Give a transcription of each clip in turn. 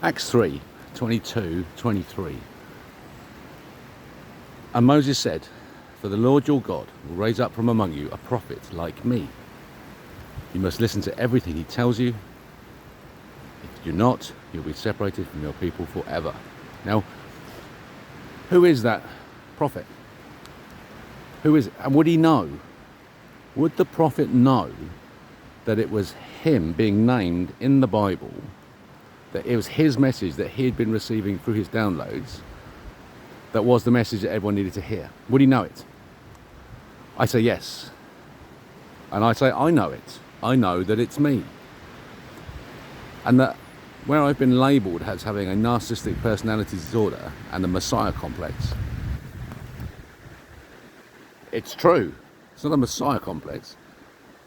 Acts 3, 22, 23. And Moses said, "For the Lord your God will raise up from among you a prophet like me. You must listen to everything he tells you. If you do not, you'll be separated from your people forever." Now, who is that prophet? Who is it? And would he know? Would the prophet know that it was him being named in the Bible, that it was his message that he had been receiving through his downloads, that was the message that everyone needed to hear? Would he know it? I say yes. And I say I know it. I know that it's me. And that where I've been labelled as having a narcissistic personality disorder and a messiah complex, it's true. It's not a messiah complex.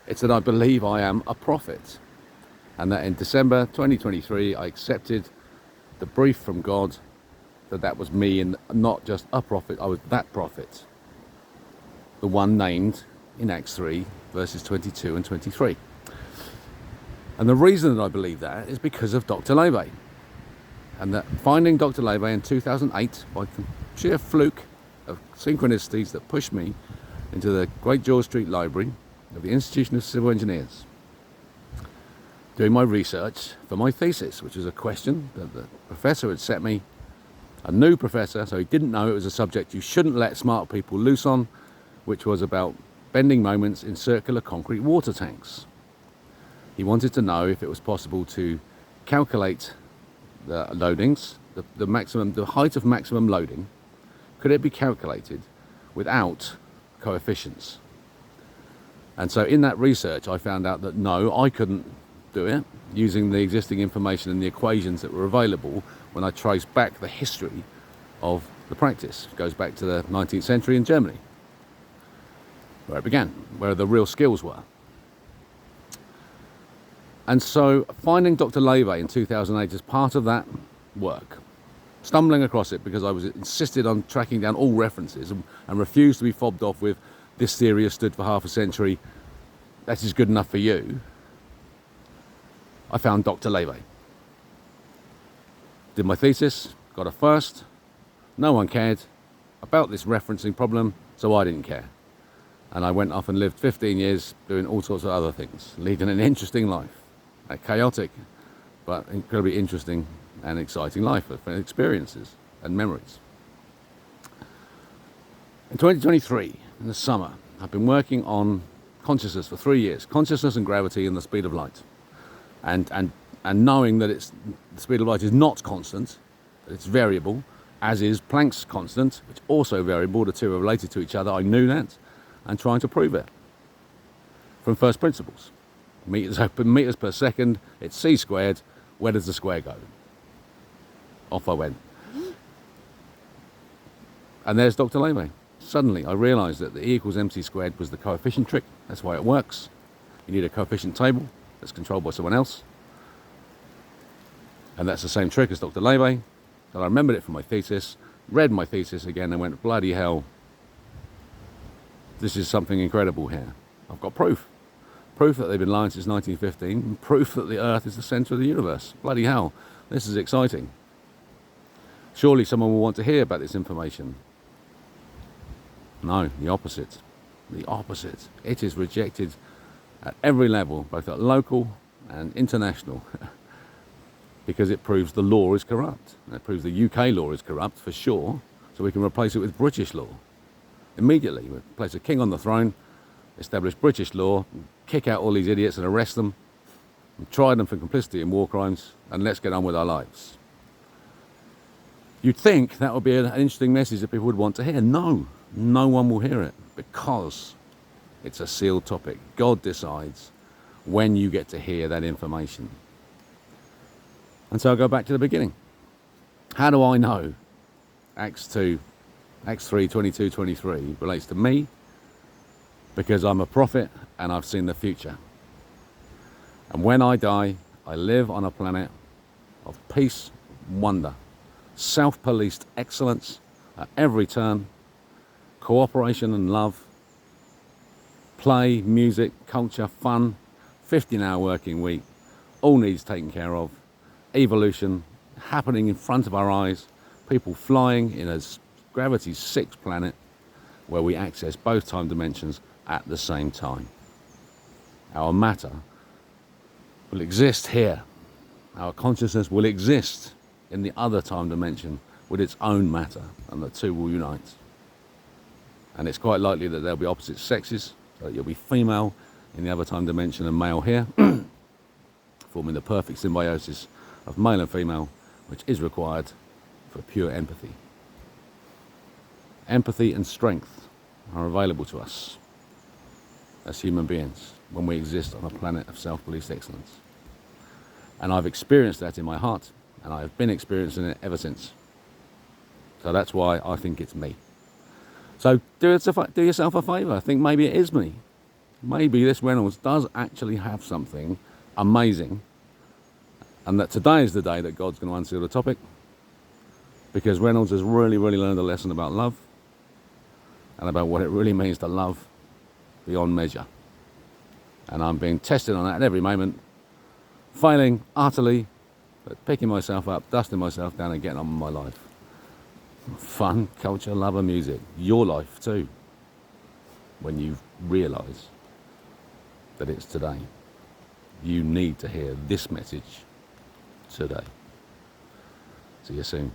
It's that I believe I am a prophet. And that in December 2023, I accepted the brief from God that that was me and not just a prophet, I was that prophet. The one named in Acts 3, verses 22 and 23. And the reason that I believe that is because of Dr. Leve. And that finding Dr. Leve in 2008 by sheer fluke of synchronicities that pushed me into the Great George Street Library of the Institution of Civil Engineers, doing my research for my thesis, which was a question that the professor had set me, a new professor, so he didn't know it was a subject you shouldn't let smart people loose on, which was about bending moments in circular concrete water tanks. He wanted to know if it was possible to calculate the loadings, the height of maximum loading, could it be calculated without coefficients? And so in that research I found out that no, I couldn't do it using the existing information and the equations that were available when I traced back the history of the practice. It goes back to the 19th century in Germany, where it began, where the real skills were. And so finding Dr. Leve in 2008 as part of that work, stumbling across it because I was insisted on tracking down all references and refused to be fobbed off with this theory has stood for half a century, that is good enough for you. I found Dr. Leve. Did my thesis, got a first. No one cared about this referencing problem, so I didn't care. And I went off and lived 15 years doing all sorts of other things, leading an interesting life. A chaotic, but incredibly interesting and exciting life of experiences and memories. In 2023, in the summer, I've been working on consciousness for 3 years. Consciousness and gravity and the speed of light. And knowing that the speed of light is not constant, that it's variable, as is Planck's constant, which is also variable, the two are related to each other. I knew that, and trying to prove it from first principles. Meters per second, it's c squared, where does the square go? Off I went. And there's Dr. Leve. Suddenly I realised that the E equals mc squared was the coefficient trick. That's why it works. You need a coefficient table that's controlled by someone else. And that's the same trick as Dr. Leve. And I remembered it from my thesis, read my thesis again and went, bloody hell, this is something incredible here. I've got proof. Proof that they've been lying since 1915, proof that the Earth is the centre of the universe. Bloody hell, this is exciting. Surely someone will want to hear about this information. No, the opposite. The opposite. It is rejected at every level, both at local and international, because it proves the law is corrupt. And it proves the UK law is corrupt, for sure, so we can replace it with British law. Immediately, we place a king on the throne, establish British law, kick out all these idiots and arrest them, and try them for complicity in war crimes, and let's get on with our lives. You'd think that would be an interesting message that people would want to hear. No, no one will hear it, because it's a sealed topic. God decides when you get to hear that information. And so I'll go back to the beginning. How do I know Acts 3, 22, 23 relates to me? Because I'm a prophet and I've seen the future. And when I die, I live on a planet of peace, wonder, self-policed excellence at every turn, cooperation and love, play, music, culture, fun, 15-hour working week, all needs taken care of, evolution, happening in front of our eyes, people flying in a gravity 6 planet where we access both time dimensions at the same time. Our matter will exist here. Our consciousness will exist in the other time dimension with its own matter, and the two will unite. And it's quite likely that there'll be opposite sexes, so you'll be female in the other time dimension and male here, forming the perfect symbiosis of male and female, which is required for pure empathy. Empathy and strength are available to us as human beings when we exist on a planet of self-policed excellence. And I've experienced that in my heart, and I've been experiencing it ever since. So that's why I think it's me. So do yourself a favour. I think maybe it is me. Maybe this Reynolds does actually have something amazing, and that today is the day that God's going to unseal the topic, because Reynolds has really learned a lesson about love and about what it really means to love beyond measure. And I'm being tested on that at every moment, failing utterly, but picking myself up, dusting myself down and getting on with my life. Fun, culture, love and music. Your life too, when you realise that it's today. You need to hear this message today. See you soon.